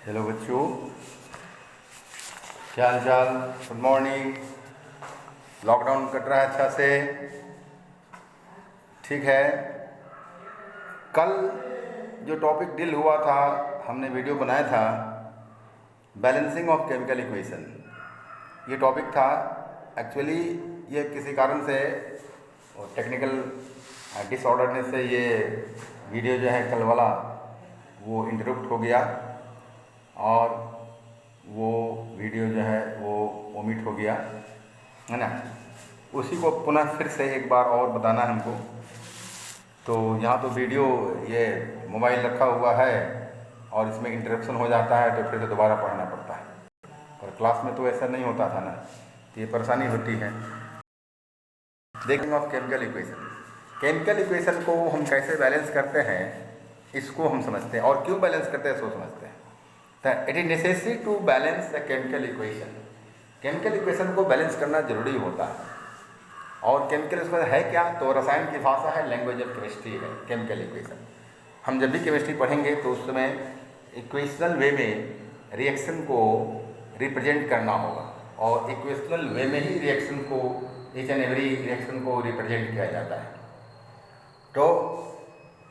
Hello बच्चों, क्या हाल चाल। Good morning. लॉकडाउन कट रहा है अच्छा से? ठीक है। कल जो टॉपिक डील हुआ था, हमने वीडियो बनाया था, बैलेंसिंग ऑफ केमिकल इक्वेशन, ये टॉपिक था। एक्चुअली ये किसी कारण से टेक्निकल डिसऑर्डरनेस से ये वीडियो जो है कल वाला वो इंटरप्ट हो गया और वो वीडियो जो है वो ओमिट हो गया, है ना। उसी को पुनः फिर से एक बार और बताना है हमको। तो यहाँ तो वीडियो ये मोबाइल रखा हुआ है और इसमें इंटरप्शन हो जाता है तो फिर से दोबारा पढ़ना पड़ता है, पर क्लास में तो ऐसा नहीं होता था ना, तो ये परेशानी होती है। देखिए of chemical equation, chemical equation को हम कैसे बैलेंस करते हैं इसको हम समझते हैं, और क्यों बैलेंस करते हैं सो समझते हैं। It is necessary to balance the chemical equation. Chemical equation को बैलेंस करना जरूरी होता है। और केमिकल इक्वेशन है क्या? तो रसायन की भाषा है, लैंग्वेज ऑफ केमिस्ट्री है केमिकल इक्वेशन। हम जब भी केमिस्ट्री पढ़ेंगे तो उस समय इक्वेशनल वे में रिएक्शन को रिप्रेजेंट करना होगा, और इक्वेशनल वे में ही रिएक्शन को, ईच एंड एवरी रिएक्शन को रिप्रेजेंट किया जाता है। तो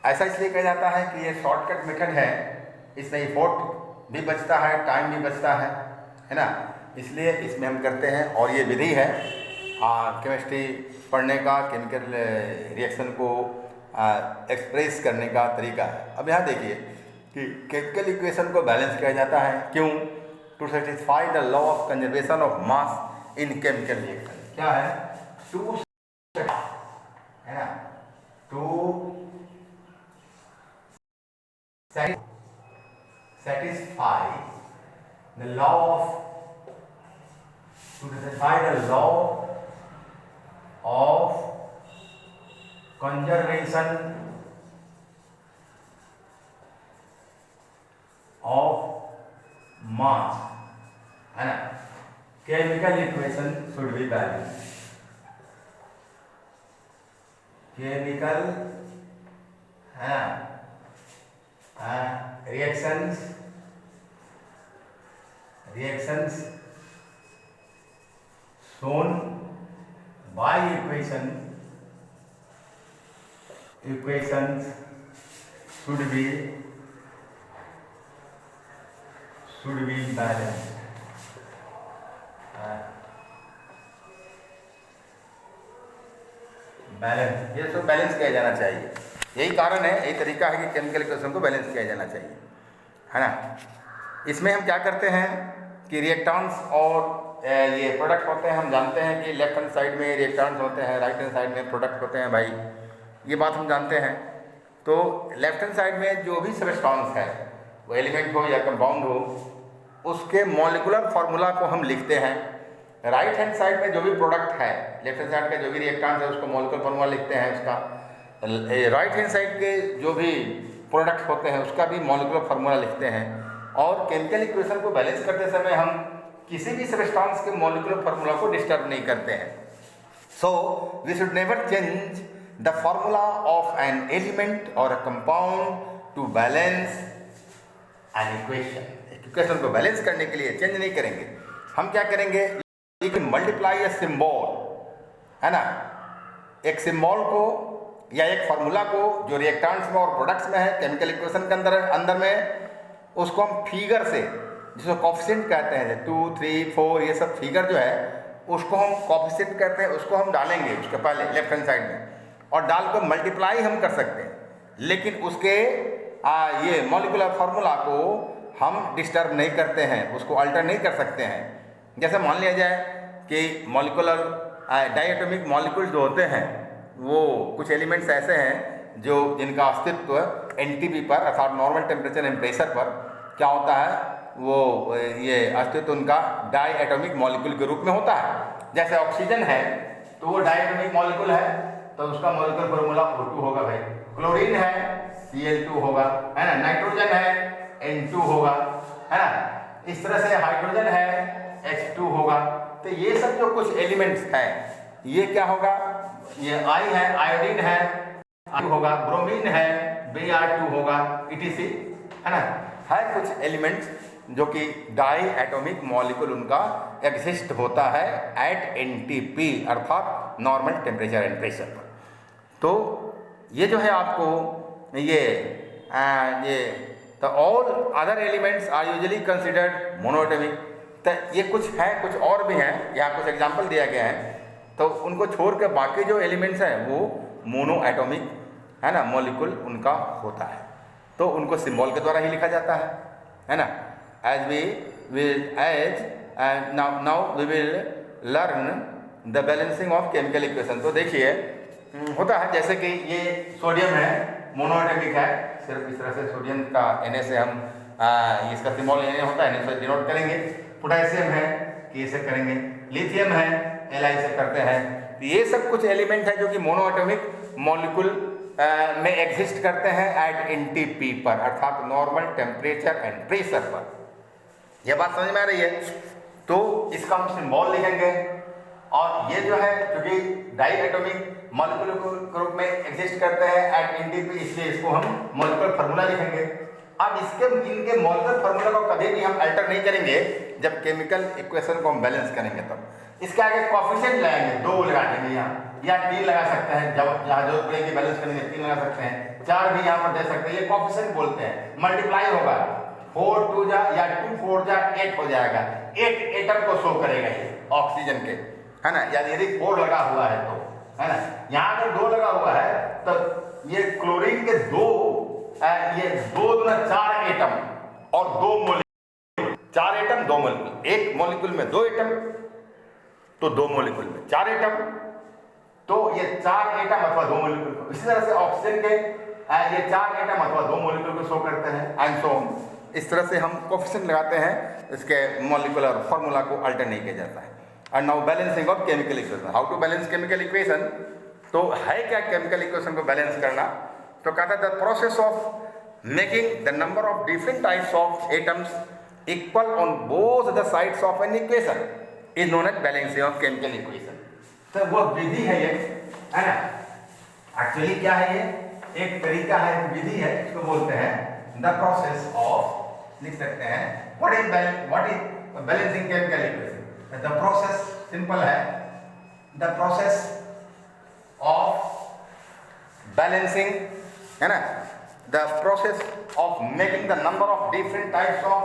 ऐसा इसलिए कहा जाता है कि ये शॉर्टकट मेथड है, इसमें एफर्ट भी बचता है, टाइम भी बचता है ना। इसलिए इसमें हम करते हैं, और ये विधि है केमिस्ट्री पढ़ने का, केमिकल रिएक्शन को एक्सप्रेस करने का तरीका है। अब यहाँ देखिए कि केमिकल इक्वेशन को बैलेंस किया जाता है क्यों? To satisfy the law of conservation of mass in chemical reaction. क्या है? टू, है ना, to satisfy the law of conservation of mass, है ना। chemical equation should be balanced. chemical है ना reactions shown by equations should be balanced. Balance, ये सब बैलेंस किया जाना चाहिए। यही कारण है, यही तरीका है कि केमिकल इक्वेशन को बैलेंस किया जाना चाहिए, है ना। इसमें हम क्या करते हैं कि रिएक्टेंट्स और ये प्रोडक्ट होते हैं। हम जानते हैं कि लेफ्ट हैंड साइड में रिएक्टेंट्स होते हैं, राइट हैंड साइड में प्रोडक्ट होते हैं भाई, ये बात हम जानते हैं। तो लेफ्ट हैंड साइड में जो भी सब्सटेंस है, वो एलिमेंट हो या कंपाउंड हो, उसके मॉलिक्यूलर फार्मूला को हम लिखते हैं। राइट हैंड साइड में जो भी प्रोडक्ट है, लेफ्ट हैंड साइड का जो भी रिएक्टेंट है उसको मॉलिक्यूलर फार्मूला लिखते हैं उसका। राइट हैंड साइड के जो भी प्रोडक्ट होते हैं उसका भी मॉलिक्यूलर फार्मूला लिखते हैं। और केमिकल इक्वेशन को बैलेंस करते समय हम किसी भी सब्सटेंस के मॉलिक्यूलर फार्मूला को डिस्टर्ब नहीं करते हैं। So we should never change the formula of an element और a compound to balance an equation. Equation को बैलेंस करने के लिए चेंज नहीं करेंगे। हम क्या करेंगे? एक मल्टीप्लाई ए सिंबल, है ना, एक सिंबल को या एक फार्मूला को जो रिएक्टेंट्स में और प्रोडक्ट्स में है केमिकल इक्वेशन के अंदर में, उसको हम फिगर से, जिसको कोफिशिएंट कहते हैं, 2, 3, 4 ये सब फिगर जो है उसको हम कोफिशिएंट कहते हैं, उसको हम डालेंगे उसके पहले लेफ्ट हैंड साइड में, और डाल कर मल्टीप्लाई हम कर सकते हैं। लेकिन उसके ये मॉलिक्यूलर फार्मूला को हम डिस्टर्ब नहीं करते हैं, उसको अल्टर नहीं कर सकते हैं। जैसे मान लिया जाए कि मॉलिक्यूलर डायटोमिक मॉलिक्यूल जो होते हैं, वो कुछ एलिमेंट्स ऐसे हैं जो जिनका अस्तित्व एनटीपी पर, अर्थात नॉर्मल टेम्परेचर एंड प्रेशर पर क्या होता है, वो ये अस्तित्व उनका डाई एटॉमिक मॉलिक्यूल के रूप में होता है। जैसे ऑक्सीजन है तो वो डाई एटॉमिक मॉलिक्यूल है, तो उसका मॉलिक्यूलर फार्मूला O2 होगा भाई। क्लोरीन है Cl2 होगा, है ना। नाइट्रोजन है N2 होगा, है ना। इस तरह से हाइड्रोजन है H2 होगा। तो ये सब जो कुछ एलिमेंट्स हैं, ये क्या होगा? ये I है, आयोडीन है, होगा, ब्रोमीन है, Br2 होगा, etc, है ना। है कुछ एलिमेंट्स जो कि डाई एटॉमिक मॉलिक्यूल उनका एग्जिस्ट होता है एट एनटीपी अर्थात नॉर्मल टेम्परेचर एंड प्रेशर पर। तो ये जो है आपको ये तो all other elements are usually considered monoatomic. तो ये कुछ है, कुछ और भी हैं, यहाँ कुछ एग्जाम्पल दिया गया है। तो उनको छोड़ के बाकी जो एलिमेंट्स हैं वो मोनो एटॉमिक है ना मॉलिक्यूल उनका होता है, तो उनको सिंबल के द्वारा ही लिखा जाता है ना। As we will as now we will learn the balancing of chemical equation. तो देखिए होता है जैसे कि ये सोडियम है, मोनोएटॉमिक है, सिर्फ इस तरह से सोडियम का Na से हम इसका सिंबल Na होता है, Na से डिनोट करेंगे। पोटेशियम है K से करेंगे, लिथियम है Li से करते हैं। तो ये सब कुछ एलिमेंट है जो कि मोनोएटॉमिक मॉलिक्यूल में एग्जिस्ट करते हैं एट एनटीपी पर अर्थात नॉर्मल टेम्परेचर एंड प्रेशर पर। यह बात समझ में आ रही है? तो इसका हम सिंबल लिखेंगे और ये जो है क्योंकि डाई एटॉमिक मॉलिक्यूल के रूप में एग्जिस्ट करते हैं एट एनटीपी, इसलिए इसको हम मॉलिक्यूलर फार्मूला लिखेंगे। अब इनके मॉलिक्यूलर फार्मूला को कभी भी हम अल्टर नहीं करेंगे जब केमिकल इक्वेशन को हम बैलेंस करेंगे। तब इसके आगे कोएफिशिएंट लगाएंगे, 2 लगा देंगे यहाँ, या 3 लगा सकते हैं, जब जहाँ जरूरत पड़ेगी बैलेंस करेंगे 3 लगा सकते हैं, 4 भी यहाँ पर दे सकते हैं। ये कोएफिशिएंट बोलते हैं। मल्टीप्लाई होगा 4 2 जा या 2 4 जा 8 हो जाएगा। 8 एटम को शो करेगा ये ऑक्सीजन के, है ना। यदि 4 लगा हुआ है तो, है ना। यहाँ अगर 2 लगा हुआ है तो ये क्लोरीन के 2 दूना 4 एटम और 2 मॉलिक्यूल, 4 एटम 2 मॉलिक्यूल, एक मॉलिक्यूल में 2 एटम तो 2 मॉलिक्यूल में 4 एटम, तो ये 4 एटम अथवा 2 मॉलिक्यूल को इसी तरह से ऑक्सीजन के ये 4 एटम अथवा 2 मॉलिक्यूल को शो करते हैं एंड सो इस तरह से हम कोएफिशिएंट लगाते हैं, इसके मॉलिक्यूलर फार्मूला को अल्टर नहीं किया जाता है। And now balancing of chemical equation, how to balance chemical equation. तो है क्या केमिकल इक्वेशन को बैलेंस करना? तो कहता है the process of making the number of different types of atoms equal on both the sides of an equation is known as balancing of chemical equation. तो वो विधि है ये, है ना। एक्चुअली क्या है ये? एक तरीका है, विधि है, इसको बोलते हैं द प्रोसेस ऑफ, लिख सकते हैं what is balancing chemical equation. The process simple है, द प्रोसेस ऑफ बैलेंसिंग, है ना, the process of making the number of different types of,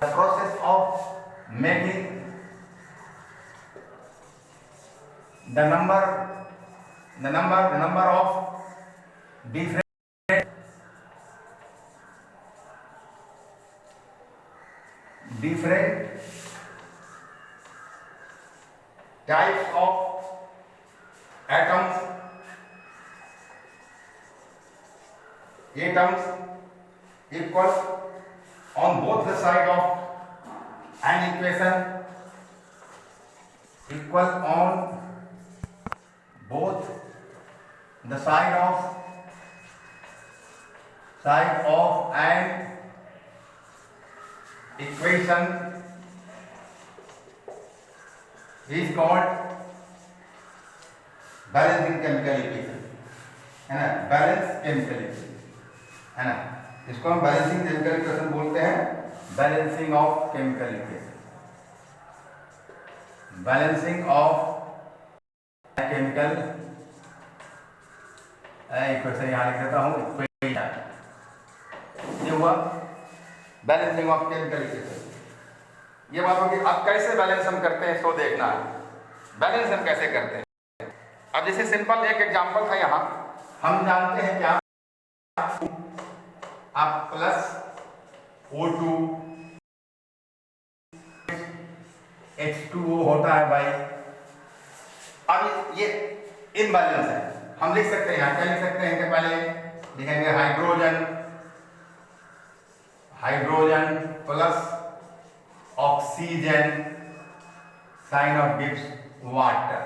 the process of making the number of different types of atoms equal on both the side of an equation, equal on both the side of an equation is called balancing chemical equation, है ना। Balance chemical equation, है ना। इसको हम balancing chemical equation बोलते हैं, balancing of chemical equation, balancing of chemical equation यहाँ लिख देता हूँ। ये हुआ बैलेंसिंग ऑफ केमिकल इक्वेशन। ये बात होगी अब कैसे बैलेंस हम करते हैं, इसको देखना है बैलेंस हम कैसे करते हैं। अब जैसे सिंपल एक एग्जांपल था यहाँ, हम जानते हैं क्या, आप प्लस O2 H2O होता है भाई। अब ये इनबैलेंस है, हम लिख सकते हैं यहाँ क्या लिख सकते हैं कि पहले लिखेंगे hydrogen plus oxygen sign of gives water.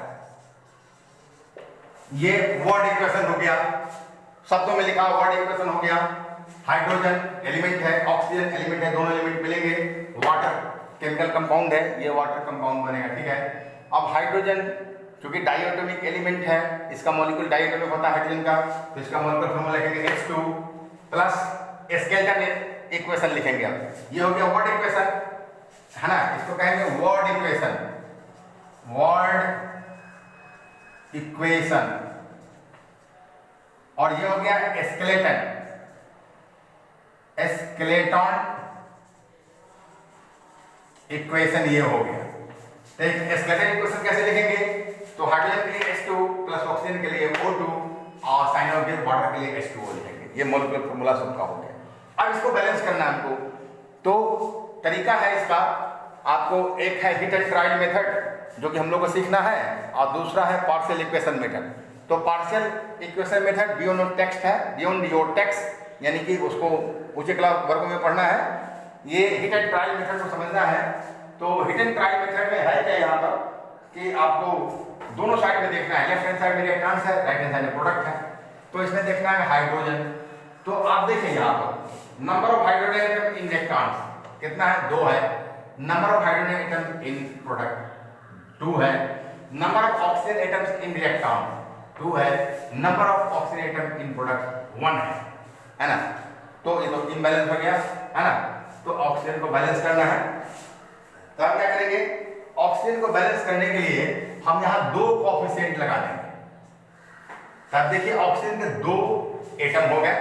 ये वर्ड इक्वेशन हो गया, शब्दों में लिखा वर्ड इक्वेशन हो गया। हाइड्रोजन एलिमेंट है, ऑक्सीजन एलिमेंट है, दोनों एलिमेंट मिलेंगे, वाटर केमिकल कंपाउंड है, ये वाटर कंपाउंड बनेगा, ठीक है। अब हाइड्रोजन क्योंकि डाइएटॉमिक एलिमेंट है, इसका मॉलिक्यूल डाइएटॉमिक होता है हाइड्रोजन का, तो इसका मॉलिक्यूलर फार्मूला लिखेंगे H2 प्लस स्केलेटन इक्वेशन लिखेंगे। अब ये हो गया वर्ड इक्वेशन, है ना, इसको कहेंगे वर्ड इक्वेशन, वर्ड इक्वेशन। और ये हो गया स्केलेटन, स्केलेटन इक्वेशन, ये हो गया। तो स्केलेटन इक्वेशन कैसे लिखेंगे? तो हाइड्रोजन के लिए H2 प्लस ऑक्सीजन के लिए O2 और साइन ऑफ गेट वाटर के लिए H2O लिखेंगे। ये मॉलिक्यूलर फॉर्मूला सबका हो गया। अब इसको बैलेंस करना है हमको, तो तरीका है इसका, आपको एक है हिट एंड ट्रायल मेथड जो कि हम लोग को सीखना है, और दूसरा है पार्शियल इक्वेशन मेथड। तो partial equation method beyond your text है, बियॉन्ड योर टेक्स्ट, यानी कि उसको ऊंचे क्लास वर्गों में पढ़ना है। ये हिट एंड ट्रायल मेथड को समझना है। तो हिट एंड ट्रायल मेथड में है क्या यहाँ पर कि आपको दोनों साइड में देखना है, लेफ्ट हैंड साइड में रिएक्टेंट्स है, राइट हैंड साइड में प्रोडक्ट है। तो इसमें देखना है हाइड्रोजन। तो आप देखिए यहाँ पर number of hydrogen atom in reactants कितना है? 2 है। Number of hydrogen atom in product 2 है। Number of oxygen atoms in reactant 2 है। Number of oxygen atom in product 1 है ना। तो ये तो इम्बैलेंस हो गया, है ना। तो ऑक्सीजन को बैलेंस करना है, तो हम क्या करेंगे? ऑक्सीजन को बैलेंस करने के लिए हम यहाँ 2 कोएफिशिएंट लगा देंगे। तब देखिए ऑक्सीजन के 2 एटम हो गए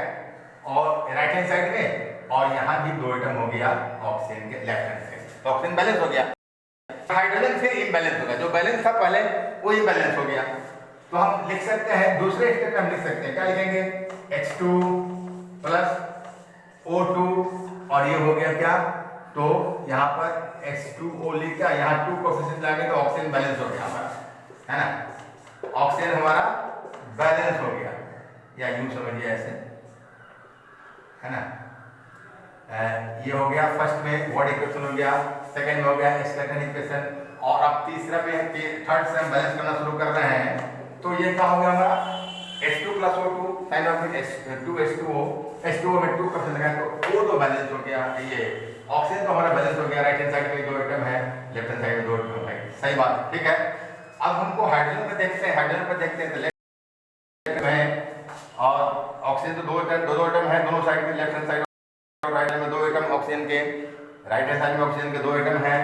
और राइट हैंड साइड में, और यहाँ भी 2 एटम हो गया ऑक्सीजन के लेफ्ट हैंड साइड। तो ऑक्सीजन बैलेंस हो गया। हाइड्रोजन फिर इम्बैलेंस हो गया, जो बैलेंस था पहले वो इम्बैलेंस हो गया। तो हम लिख सकते हैं, दूसरे स्टेप में हम लिख सकते हैं, क्या लिखेंगे? H2 प्लस O2, और ये हो गया क्या? तो यहाँ पर H2O लिख के यहाँ 2 कोएफिशिएंट लाएंगे तो ऑक्सीजन बैलेंस हो गया हमारा, है ना। ऑक्सीजन हमारा बैलेंस हो गया, या यूं समझिए ऐसे, है ना। ये हो गया फर्स्ट में वर्ड इक्वेशन हो गया, सेकंड में हो गया स्केलेटन इक्वेशन, और अब तीसरा में थर्ड से हम बैलेंस करना शुरू कर रहे हैं। तो ये क्या हो गया हमारा? H2 plus O2 sign of H2O, H2O में 2 परसेंट लगाए तो O तो बैलेंस हो गया। ये ऑक्सीजन तो हमारा बैलेंस हो गया, राइट हैंड साइड में 2 एटम है, लेफ्ट हैंड साइड में 2 एटम है, सही बात, ठीक है। अब हमको हाइड्रोजन पे देखते हैं, हाइड्रोजन पे देखते हैं तो लेफ्ट में, और ऑक्सीजन तो 2 एटम है दोनों साइड में, लेफ्ट हैंड साइड और राइट हैंड में 2 एटम ऑक्सीजन के, राइट हैंड साइड में ऑक्सीजन के 2 एटम हैं।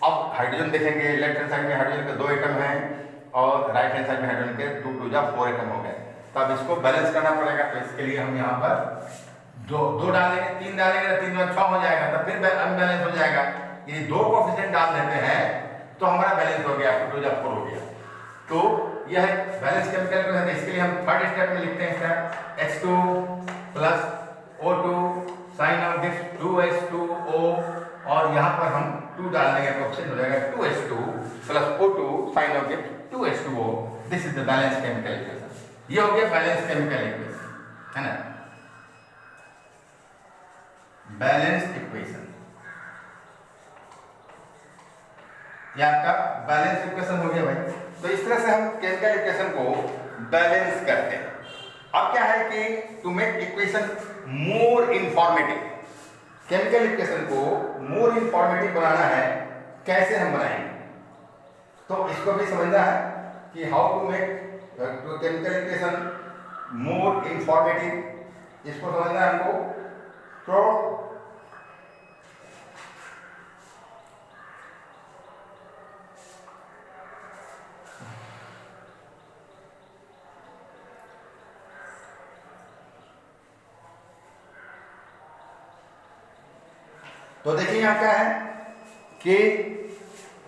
अब हाइड्रोजन देखेंगे, लेफ्ट हैंड साइड में हाइड्रोजन के 2 एटम हैं, और राइट हैंड साइड में हाइड्रोजन के 2 2 जा 4 एटम हो गए। तब इसको बैलेंस करना पड़ेगा। तो इसके लिए हम यहाँ पर 2 डालेंगे, 3 डालेंगे तो 3 में 6 हो जाएगा, तब फिर अनबैलेंस हो जाएगा। यदि 2 कोएफिशिएंट डाल देते हैं तो हमारा बैलेंस हो गया, 2 जा 4 हो गया। तो यह है बैलेंस केमिकल इक्वेशन। इसके लिए हम थर्ड स्टेप में लिखते हैं step H2 plus O2 sign of this 2H2O, और यहाँ पर हम 2 डाल देंगे तो ऑप्शन हो जाएगा 2H2 plus O2 sign of this 2H2O। This is the balance chemical equation. ये हो गया बैलेंस केमिकल इक्वेशन, है ना, बैलेंस इक्वेशन। ये आपका बैलेंस इक्वेशन हो गया भाई। तो इस तरह से हम केमिकल इक्वेशन को बैलेंस करते हैं। अब क्या है कि to make equation more informative, chemical equation को मोर इंफॉर्मेटिव बनाना है, कैसे हम बनाएंगे? तो इसको भी समझना है कि how to make chemical equation more informative, इसको समझना है हमको। तो देखिए यहाँ क्या है कि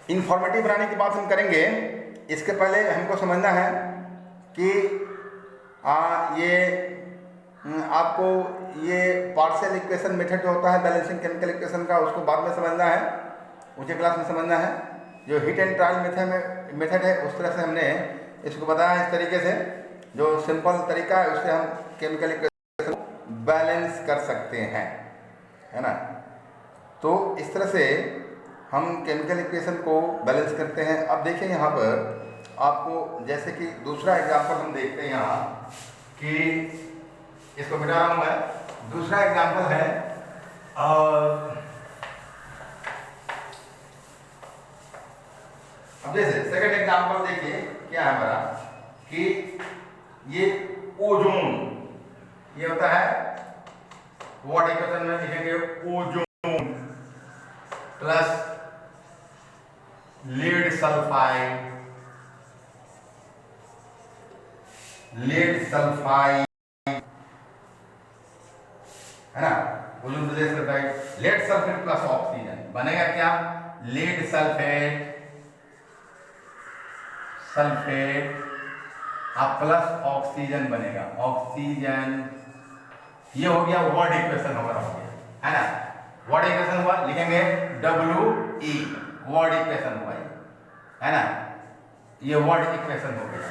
इंफॉर्मेटिव बनाने की बात हम करेंगे। इसके पहले हमको समझना है कि ये आपको ये पार्शियल इक्वेशन मेथड जो होता है बैलेंसिंग केमिकल इक्वेशन का, उसको बाद में समझना है, ऊंचे क्लास में समझना है। जो हिट एंड ट्रायल मेथड है उस तरह से हमने इसको बताया, इस तरीके से जो सिंपल तरीका है उससे हम केमिकल इक्वेशन बैलेंस कर सकते हैं, है ना। तो इस तरह से हम केमिकल इक्वेशन को बैलेंस करते हैं। अब देखिए यहाँ पर आपको जैसे कि दूसरा एग्जांपल हम देखते हैं यहाँ कि इसको मिटा रहा हूँ मैं। दूसरा एग्जांपल है अब जैसे सेकंड एग्जांपल देखिए क्या है हमारा कि ये ओजोन, ये होता है वर्ड इक्वेशन में लिखेंगे ओजोन प्लस लीड सल्फाइड, है ना, ozone plus sulphide, lead sulphate plus oxygen बनेगा क्या, लेड सल्फेट प्लस ऑक्सीजन बनेगा, ऑक्सीजन। ये हो गया वर्ड इक्वेशन हमारा हो गया, है ना। वर्ड इक्वेशन हुआ, लिखेंगे WE, वर्ड इक्वेशन हुआ ये, है ना, ये वर्ड इक्वेशन हो गया,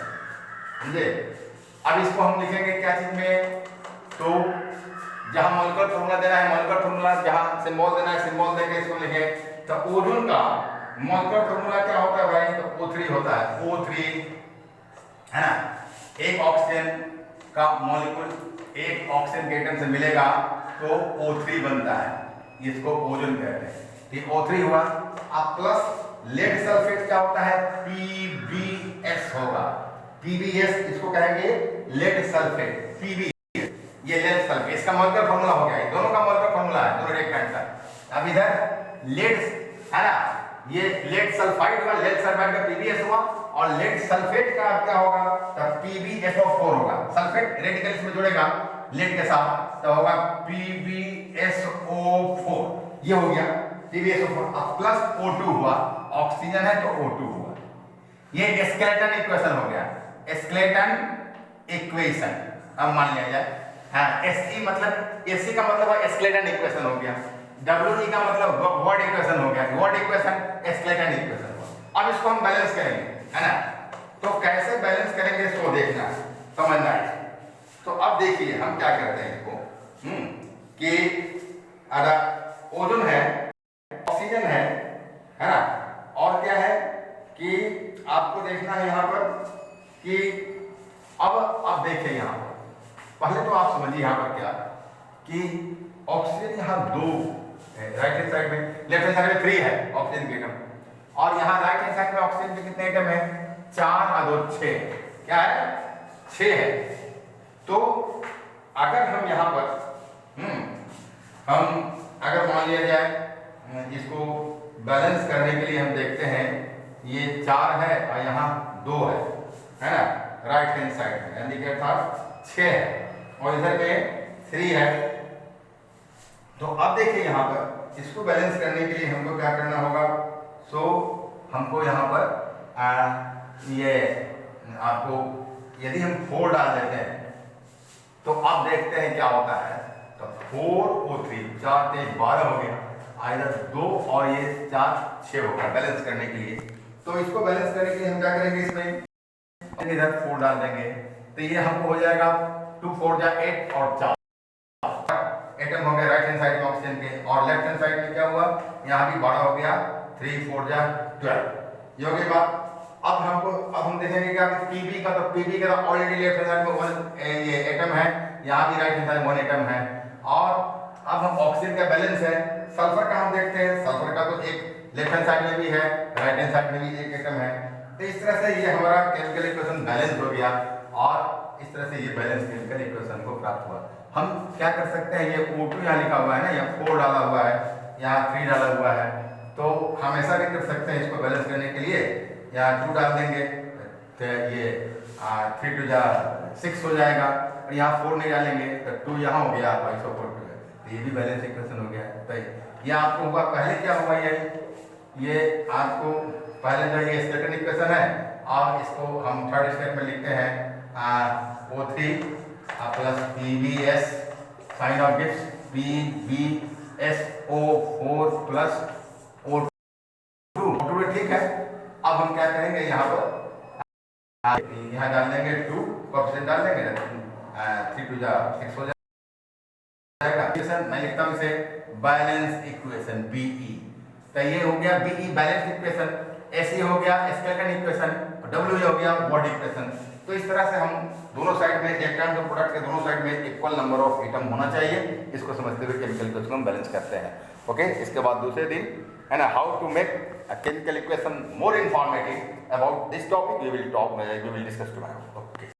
समझे। अब इसको हम लिखेंगे क्या चीज में, तो जहां मॉलिक्यूलर फॉर्मूला देना है मॉलिक्यूलर फॉर्मूला, जहां सिंबल देना है सिंबल देके इसको लिखे। तो ओजोन का मॉलिक्यूलर फॉर्मूला क्या होता है भाई, तो O3 होता है, O3, है ना। एक ऑक्सीजन का मॉलिक्यूल एक ऑक्सीजन के एटम से मिलेगा तो O3 बनता है, इसको ओजोन कहते हैं। ठीक, O3 हुआ। अब प्लस लेड सल्फेट क्या होता है, PbS होगा, PbS इसको कहेंगे लेड सल्फेट, Pb ये लेड सल्फेट, इसका मॉलिक्यूलर फार्मूला हो गया, दोनों का मॉलिक्यूलर फार्मूला है, दोनों एक कैंसर। अब इधर लेड, है ना, ये लेड सल्फाइड हुआ, लेड सल्फाइड का PbS हुआ, और लेड सल्फेट का क्या होगा, तब PbSO4 होगा, सल्फेट रेडिकल इसमें जुड़ेगा लेड के साथ, तो होगा PbSO4, ये हो गया PbSO4। अब प्लस O2 हुआ, ऑक्सीजन है तो O2 हुआ, ये स्केलेटन इक्वेशन हो गया, स्केलेटन इक्वेशन। अब मान लिया जाए, हाँ, SE मतलब, SE का मतलब है स्केलेटन इक्वेशन हो गया, WE का मतलब वर्ड इक्वेशन हो गया, वर्ड इक्वेशन स्केलेटन इक्वेशन हुआ। अब इसको हम बैलेंस करेंगे, है ना। तो कैसे बैलेंस करेंगे इसको देखना, समझना है। तो अब देखिए हम क्या करते हैं इसको, कि अगर ओजोन है, ऑक्सीजन है ना, और क्या है कि आपको देखना है यहाँ पर कि अब देखिए यहाँ पर, पहले तो आप समझिए यहाँ पर क्या कि ऑक्सीजन यहाँ 2 राइट हैंड साइड में, लेफ्ट हैंड साइड में 3 है ऑक्सीजन के एटम, और यहाँ राइट हैंड साइड में ऑक्सीजन के कितने एटम है, 4 और 2 6, क्या है, 6 है। तो अगर हम यहाँ पर हम अगर मान लिया जाए इसको बैलेंस करने के लिए हम देखते हैं, ये 4 है और यहाँ 2 है ना, राइट हैंड साइड में, यानी कि अर्थात 6 है, और इधर में 3 है। तो अब देखिए यहाँ पर इसको बैलेंस करने के लिए हमको क्या करना होगा, सो हमको यहाँ पर ये आपको यदि हम 4 डाल देते हैं तो अब देखते हैं क्या होता है, तो 4 और 3, 4 3 12 हो गया, इधर 2 और ये 4 6 हो गया बैलेंस करने के लिए। तो इसको बैलेंस करने के लिए हम क्या करेंगे, इसमें इधर 4 डाल देंगे, तो ये हमको हो जाएगा 2 4 जा 8 और 4 एटम हो गए राइट हैंड साइड में ऑक्सीजन के, और लेफ्ट हैंड साइड में क्या हुआ, यहाँ भी 12 हो गया, 3 4 जा 12, ये हो गई बात। अब हम देखेंगे क्या, PB का, तो PB का ऑलरेडी लेफ्ट हैंड साइड में 1 ये एटम है, यहाँ भी राइट हैंड साइड में 1 एटम है, और अब हम ऑक्सीजन का बैलेंस है। सल्फर का हम देखते हैं, सल्फर का तो एक लेफ्ट हैंड साइड में भी है, राइट हैंड साइड में भी एक एटम है। तो इस तरह से ये हमारा केमिकल इक्वेशन बैलेंस हो गया, और इस तरह से ये बैलेंस केमिकल इक्वेशन को प्राप्त हुआ। हम क्या कर सकते हैं, ये O2 यहाँ लिखा हुआ है ना, यहाँ 4 डाला हुआ है, यहाँ 3 डाला हुआ है, तो हम ऐसा भी कर सकते हैं इसको बैलेंस करने के लिए, यहाँ 2 डाल देंगे तो ये 3 2 जा 6 हो जाएगा, और यहाँ 4 नहीं डालेंगे तो 2 यहाँ हो गया, 5 4 तो ये भी बैलेंस इक्वेशन हो गया। तो ये आपको हुआ, पहले क्या हुआ, ये आपको पहले जो ये स्केलेटन इक्वेशन है, और इसको हम थर्ड स्टेप में लिखते हैं O3 plus PbS sign of gives PbSO4 plus O2, ठीक है। अब हम क्या करेंगे, यहाँ पर यहाँ डाल देंगे 2 कोएफिशिएंट डाल देंगे, 3 2 जा 6 हो जाएगा। मैं लिखता हूँ इसे बैलेंस इक्वेशन BE, तो ये हो गया BE बैलेंस इक्वेशन, SE हो गया स्केलेटन इक्वेशन, WE हो गया वर्ड इक्वेशन। तो इस तरह से हम दोनों साइड में एक टाइम के प्रोडक्ट के दोनों साइड में इक्वल नंबर ऑफ एटम होना चाहिए, इसको समझते हुए केमिकल इक्वेशन हम बैलेंस करते हैं। ओके, इसके बाद दूसरे दिन है ना, how to make a chemical equation more informative about this topic we will discuss tomorrow. Okay.